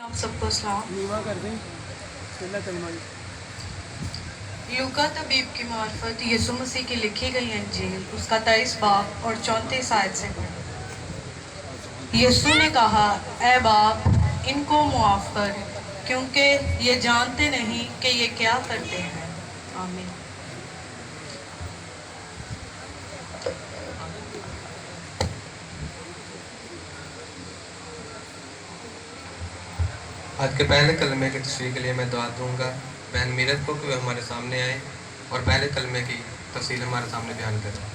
आप सबको सलाम। नीवा कर दें पहला कलमा जी। लूका तबीब की मार्फत यीशु मसीह की लिखी गई इंजील उसका 23 बाब और 34 आयत से पढ़ें। यीशु ने कहा, ए बाप, इनको मुआफ कर, क्योंकि ये जानते नहीं कि ये क्या करते हैं। आमीन। आज के पहले कलमे की तशरीह के लिए मैं दुआ दूंगा बहन मीरत को कि वे हमारे सामने आए और पहले कलमे की तफसील हमारे सामने बयान करें।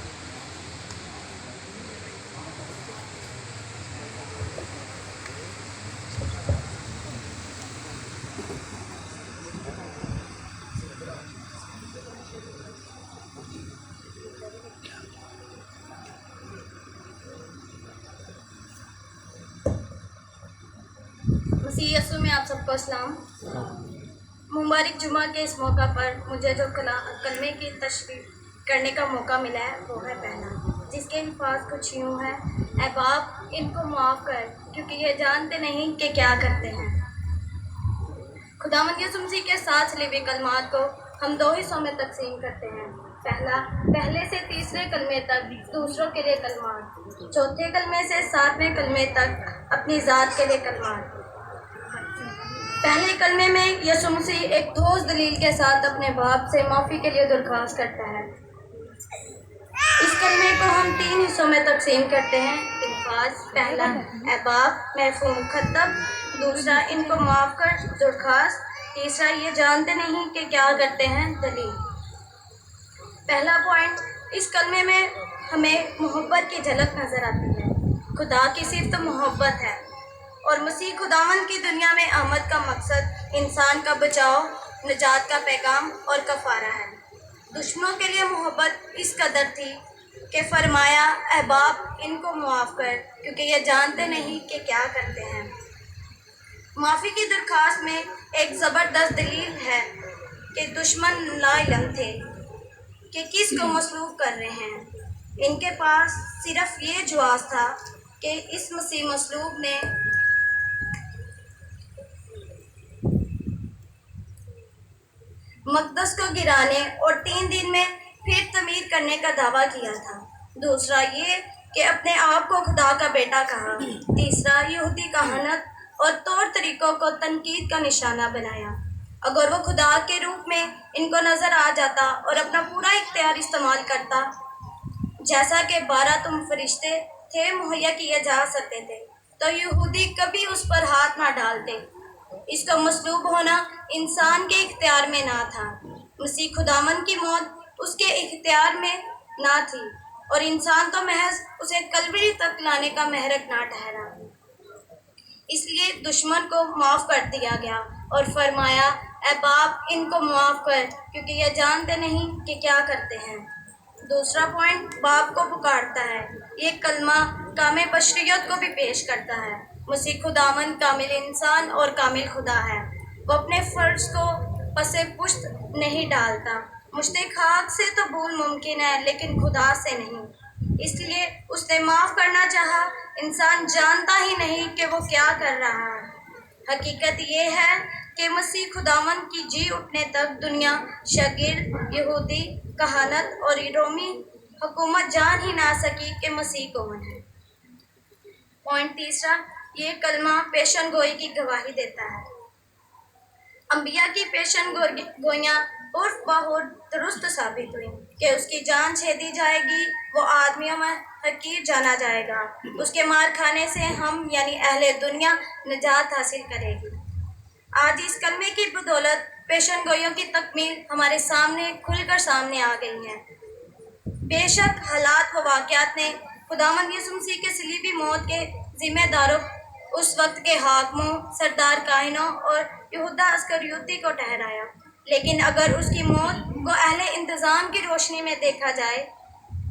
मसीह यीशु में आप सबको अस्सलाम। मुबारक जुमा के इस मौका पर मुझे जो कलमे की तशरीह करने का मौका मिला है वो है पहला, जिसके अल्फाज कुछ यूँ है, ऐ बाप, इनको माफ़ कर, क्योंकि ये जानते नहीं कि क्या करते हैं। खुदावंद यीशु मसीह के साथ लिखे कलमात को हम दो हिस्सों में तकसीम करते हैं। पहला, पहले से तीसरे कलमे तक दूसरों के लिए कलमात, चौथे कलमे से सातवें कलमे तक अपनी ज़ात के लिए कलमात। पहले कलमे में यीशु मसीह एक ठोस दलील के साथ अपने बाप से माफ़ी के लिए दरख्वास्त करता है। इस कलमे को हम तीन हिस्सों में तकसीम करते हैं। अल्फाज, पहला, ऐ बाप, मरहूम मुखत्तब, दूसरा, इनको माफ़ कर, दरख्वास्त, तीसरा, ये जानते नहीं कि क्या करते हैं, दलील। पहला पॉइंट, इस कलमे में हमें मोहब्बत की झलक नज़र आती है। खुदा की सिर्फ मोहब्बत है और मसीह खुदावन की दुनिया में आमद का मकसद इंसान का बचाव, निजात का पैगाम और कफ़ारा है। दुश्मनों के लिए मोहब्बत इस कदर थी कि फरमाया, ऐ बाप, इनको मुआफ़ कर, क्योंकि ये जानते नहीं कि क्या करते हैं। माफ़ी की दरख्वास्त में एक ज़बरदस्त दलील है कि दुश्मन लाइलम थे कि किस को मसलूब कर रहे हैं। इनके पास सिर्फ ये जवाब था कि इस मसीह मसलूब ने मक़दस को गिराने और 3 दिन में फिर तमीर करने का दावा किया था। दूसरा ये कि अपने आप को खुदा का बेटा कहा। तीसरा, यहूदी कहानत और तौर तरीक़ों को तनकीद का निशाना बनाया। अगर वो खुदा के रूप में इनको नज़र आ जाता और अपना पूरा इख्तियार इस्तेमाल करता, जैसा कि 12 तुम फरिश्ते थे मुहैया किए जा सकते थे, तो यहूदी कभी उस पर हाथ ना डालते। इसका मसलूब होना इंसान के इख्तियार में ना था। मसीह खुदावन की मौत उसके इख्तियार में ना थी और इंसान तो महज उसे कलवरी तक लाने का महरक ना ठहरा। इसलिए दुश्मन को माफ़ कर दिया गया और फरमाया, ऐ बाप, इनको माफ़ कर, क्योंकि ये जानते नहीं कि क्या करते हैं। दूसरा पॉइंट, बाप को पुकारता है। ये कलमा कामिल बशरियत को भी पेश करता है। मसीह खुदावन कामिल इंसान और कामिल खुदा है। वो अपने फ़र्ज को पसे पुश्त नहीं डालता। मुश्ते खाक से तो भूल मुमकिन है, लेकिन खुदा से नहीं। इसलिए उसने माफ़ करना चाहा। इंसान जानता ही नहीं कि वो क्या कर रहा है। हकीकत ये है कि मसीह खुदावन की जी उठने तक दुनिया, शागिर्द, यहूदी, कहानत और रोमी हुकूमत जान ही ना सकी कि मसीह कौन है। पॉइंट तीसरा, ये कलमा पेशन गोई की गवाही देता है। अंबिया की पेशन गोइयाँ उर्फ बहुत दुरुस्त साबित हुई कि उसकी जान छेदी जाएगी, वो आदमियों में हकीर जाना जाएगा, उसके मार खाने से हम यानी अहले दुनिया निजात हासिल करेगी। आज इस कलमे की बदौलत पेशन गोइयों की तकमील हमारे सामने खुलकर सामने आ गई है। बेशक हालात व वाक़यात ने खुदावंद यीशु मसीह के सलीबी मौत के ज़िम्मेदारों उस वक्त के हाकिमों, सरदार काहिनों और यहूदा अस्करियोती को ठहराया, लेकिन अगर उसकी मौत को अहले इंतज़ाम की रोशनी में देखा जाए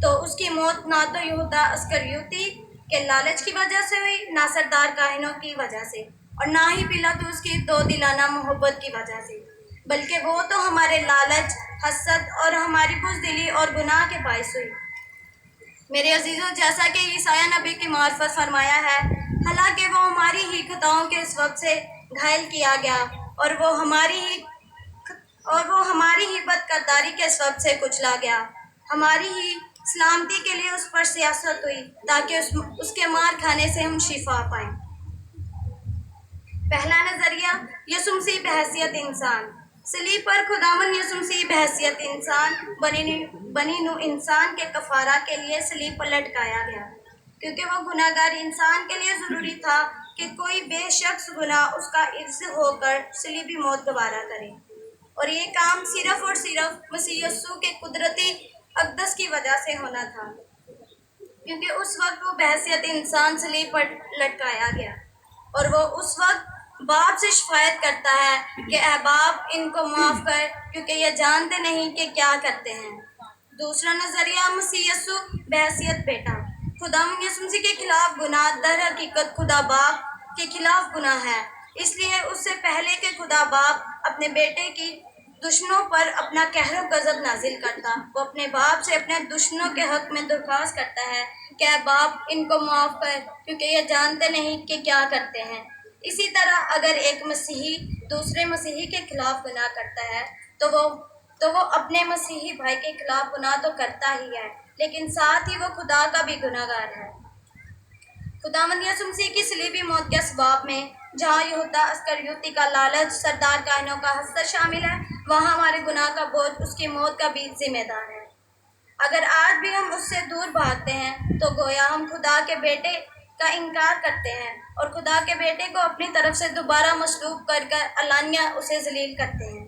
तो उसकी मौत ना तो यहूदा अस्करियोती के लालच की वजह से हुई, ना सरदार काहिनों की वजह से, और ना ही पिलातुस की दो दिलाना मोहब्बत की वजह से, बल्कि वो तो हमारे लालच, हसद और हमारी बुज़दिली और गुनाह के बाइस हुई। मेरे अजीज़ों, जैसा कि ईसाया नबी की मार्फत फरमाया है, हालांकि वो हमारी ही खताओं के इस वक्त से گھائل کیا گیا اور وہ ہماری ہی بدکرداری کے سبب سے کچلا گیا. ہماری ہی سلامتی کے لیے اس پر سیاست ہوئی تاکہ اس کے مار کھانے سے ہم شفا پائیں. پہلا نظریہ، یسوع مسیح بحیثیت انسان. صلیب پر خداوند یسوع مسیح بحیثیت انسان بنی نوع انسان کے کفارہ کے لیے صلیب پر لٹکایا گیا، کیونکہ وہ گناہ گار انسان کے لیے ضروری تھا کہ کوئی بے شخص گناہ اس کا عوض ہو کر صلیبی موت گوارا کرے، اور یہ کام صرف اور صرف مسیح یسوع کے قدرتی اقدس کی وجہ سے ہونا تھا، کیونکہ اس وقت وہ بحیثیت انسان صلیب پر لٹکایا گیا، اور وہ اس وقت باپ سے شفاعت کرتا ہے کہ اے باپ ان کو معاف کر، کیونکہ یہ جانتے نہیں کہ کیا کرتے ہیں. دوسرا نظریہ، مسیح یسوع بحیثیت بیٹا. خداوند یسوع مسیح کے خلاف گناہ در حقیقت خدا باپ کے خلاف گناہ ہے، اس لیے اس سے پہلے کہ خدا باپ اپنے بیٹے کی دشمنوں پر اپنا قہر و غضب نازل کرتا، وہ اپنے باپ سے اپنے دشمنوں کے حق میں درخواست کرتا ہے کہ اے باپ ان کو معاف کر، کیونکہ یہ جانتے نہیں کہ کیا کرتے ہیں. اسی طرح اگر ایک مسیحی دوسرے مسیحی کے خلاف گناہ کرتا ہے تو وہ اپنے مسیحی بھائی کے خلاف گناہ تو کرتا ہی ہے، لیکن ساتھ ہی وہ خدا کا بھی گناہ گار ہے. خداوند یسوع مسیح کی صلیبی موت کے اسباب میں جہاں یہودا اسکریوتی کا لالچ، سردار کاہنوں کا حسد شامل ہے، وہاں ہمارے گناہ کا بوجھ اس کی موت کا بھی ذمہ دار ہے. اگر آج بھی ہم اس سے دور بھاگتے ہیں تو گویا ہم خدا کے بیٹے کا انکار کرتے ہیں اور خدا کے بیٹے کو اپنی طرف سے دوبارہ مصلوب کر علانیہ اسے ذلیل کرتے ہیں.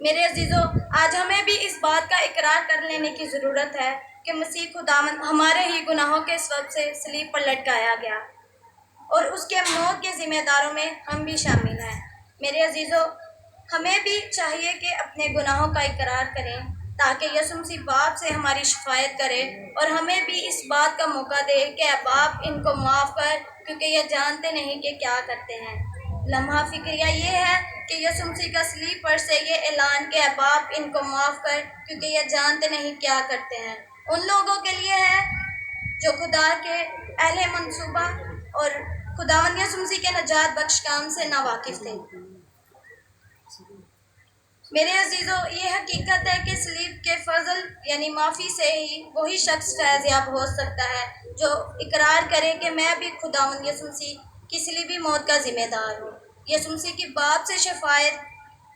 میرے عزیزو، آج ہمیں بھی اس بات کا اقرار کر لینے کی ضرورت ہے کہ مسیح خداوند ہمارے ہی گناہوں کے سبب سے صلیب پر لٹکایا گیا، اور اس کے موت کے ذمہ داروں میں ہم بھی شامل ہیں. میرے عزیزو، ہمیں بھی چاہیے کہ اپنے گناہوں کا اقرار کریں تاکہ یسوع مسیح باپ سے ہماری شفاعت کرے اور ہمیں بھی اس بات کا موقع دے کہ اے باپ ان کو معاف کر، کیونکہ یہ جانتے نہیں کہ کیا کرتے ہیں. لمحہ فکریہ یہ ہے کہ یسوع مسیح کا صلیب پر سے یہ اعلان کہ اے باپ ان کو معاف کر، کیونکہ یہ جانتے نہیں کیا کرتے ہیں، ان لوگوں کے لیے ہے جو خدا کے اہل منصوبہ اور خداوند یسوع مسیح کے نجات بخش کام سے ناواقف تھے. میرے عزیزو، یہ حقیقت ہے کہ صلیب کے فضل یعنی معافی سے ہی وہی شخص فیض یاب ہو سکتا ہے جو اقرار کرے کہ میں بھی خداوند یسوع مسیح کی صلیبی موت کا ذمہ دار ہوں. یسوع مسیح کی باپ سے شفاعت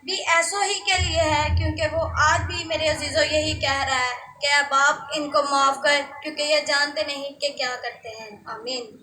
بھی ایسو ہی کے لیے ہے کیونکہ وہ آج بھی میرے عزیزو یہی کہہ رہا ہے کہ اے باپ ان کو معاف کر، کیونکہ یہ جانتے نہیں کہ کیا کرتے ہیں. آمین.